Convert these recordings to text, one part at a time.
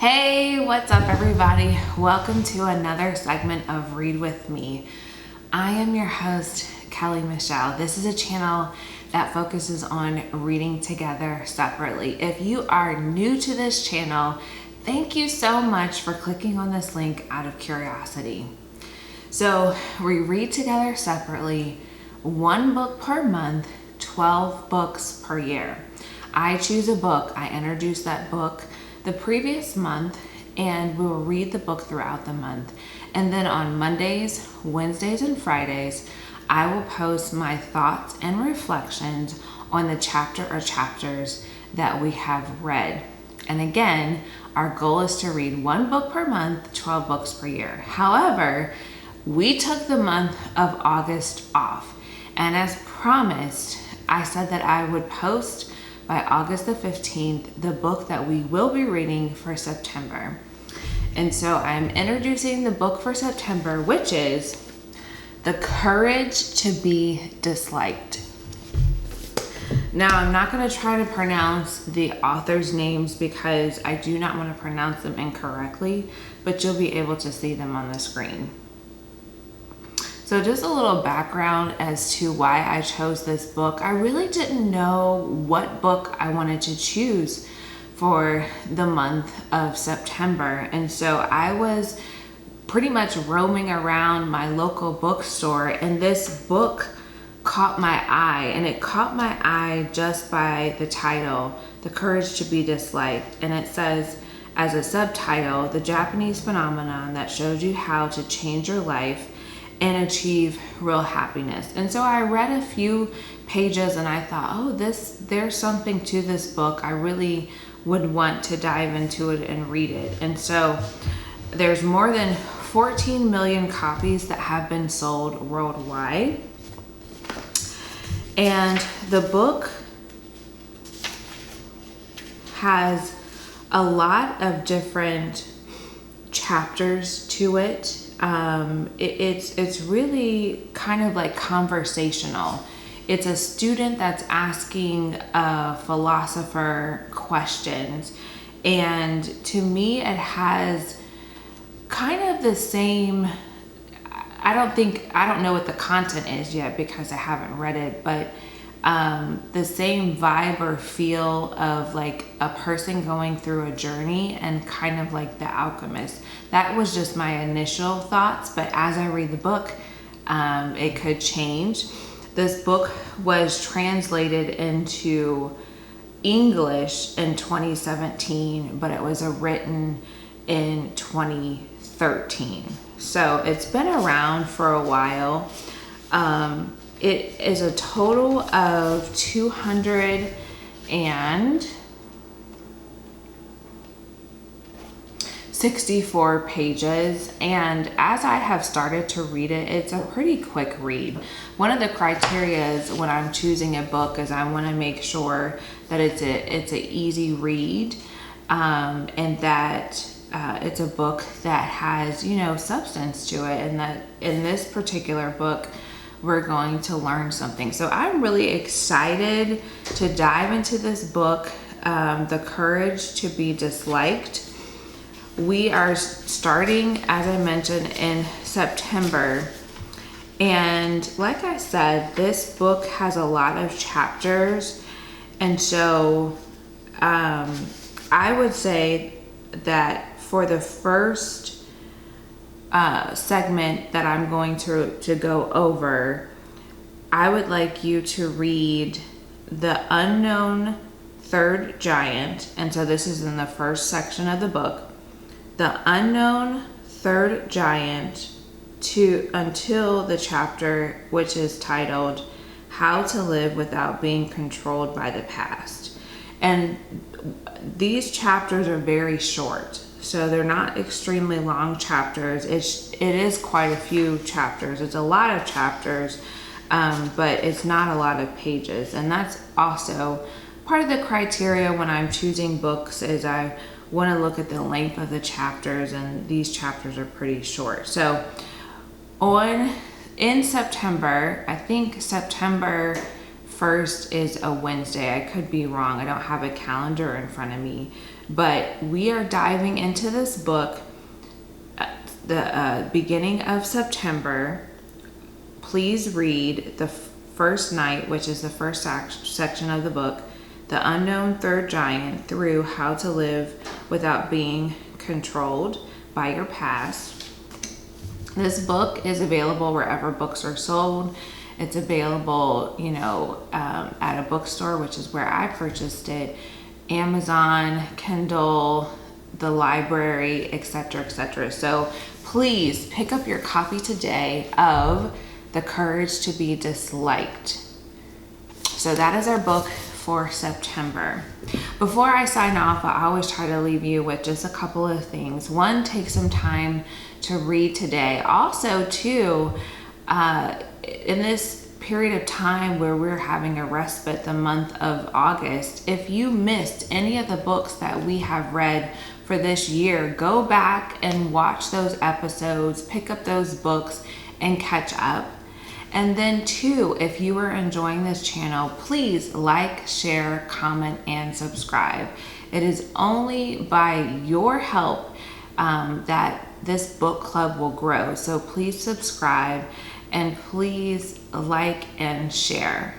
Hey, what's up everybody? Welcome to another segment of Read With Me. I am your host, Kelly Michelle. This is a channel that focuses on reading together separately. If you are new to this channel, thank you so much for clicking on this link out of curiosity. So we read together separately, 1 book per month, 12 books per year. I choose a book, I introduce that book the previous month, and we will read the book throughout the month. And then on Mondays, Wednesdays, and Fridays, I will post my thoughts and reflections on the chapter or chapters that we have read. And again, our goal is to read 1 book per month, 12 books per year. However, we took the month of August off. And as promised, I said that I would post by August the 15th, the book that we will be reading for September. And so I'm introducing the book for September, which is The Courage to Be Disliked. Now, I'm not going to try to pronounce the author's names because I do not want to pronounce them incorrectly, but you'll be able to see them on the screen. So just a little background as to why I chose this book. I really didn't know what book I wanted to choose for the month of September. And so I was pretty much roaming around my local bookstore, and this book caught my eye. And it caught my eye just by the title, The Courage to Be Disliked. And it says, as a subtitle, the Japanese phenomenon that shows you how to change your life and achieve real happiness. And so I read a few pages and I thought, oh, there's something to this book. I really would want to dive into it and read it. And so there's more than 14 million copies that have been sold worldwide. And the book has a lot of different chapters to it. It's really kind of like conversational. It's a student that's asking a philosopher questions, and to me it has kind of the same, I don't know what the content is yet because I haven't read it, but the same vibe or feel of like a person going through a journey and kind of like The Alchemist. That was just my initial thoughts, but as I read the book, it could change. This book was translated into English in 2017, but it was written in 2013. So it's been around for a while. It is a total of 264 pages, and as I have started to read it, it's a pretty quick read. One of the criteria is when I'm choosing a book is I want to make sure that it's an easy read, and that it's a book that has, substance to it, and that in this particular book we're going to learn something. So I'm really excited to dive into this book, The Courage to Be Disliked. We are starting, as I mentioned, in September. And like I said, this book has a lot of chapters. And so I would say that for the first segment that I'm going to go over, I would like you to read The Unknown Third Giant. And so this is in the first section of the book. The Unknown Third Giant until the chapter which is titled How to Live Without Being Controlled by the Past. And these chapters are very short, so they're not extremely long chapters. It is quite a few chapters. It's a lot of chapters, but it's not a lot of pages. And that's also part of the criteria when I'm choosing books, is I want to look at the length of the chapters, and these chapters are pretty short. So in September, I think September 1st is a Wednesday. I could be wrong. I don't have a calendar in front of me. But we are diving into this book at the beginning of September. Please read the first night, which is the first section of the book, The Unknown Third Giant, through How to Live Without Being Controlled by Your Past. This book is available wherever books are sold. It's available, at a bookstore, which is where I purchased it, Amazon, Kindle, the library, etc., etc. So please pick up your copy today of The Courage to Be Disliked. So that is our book for September. Before I sign off, I always try to leave you with just a couple of things. One, take some time to read today. Also, two, in this period of time where we're having a respite, the month of August, if you missed any of the books that we have read for this year, go back and watch those episodes, pick up those books, and catch up. And then two, if you are enjoying this channel, please like, share, comment, and subscribe. It is only by your help that this book club will grow. So please subscribe and please like and share.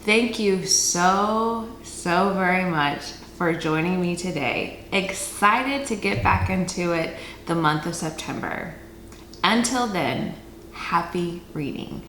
Thank you so very much for joining me today. Excited to get back into it the month of September. Until then, happy reading.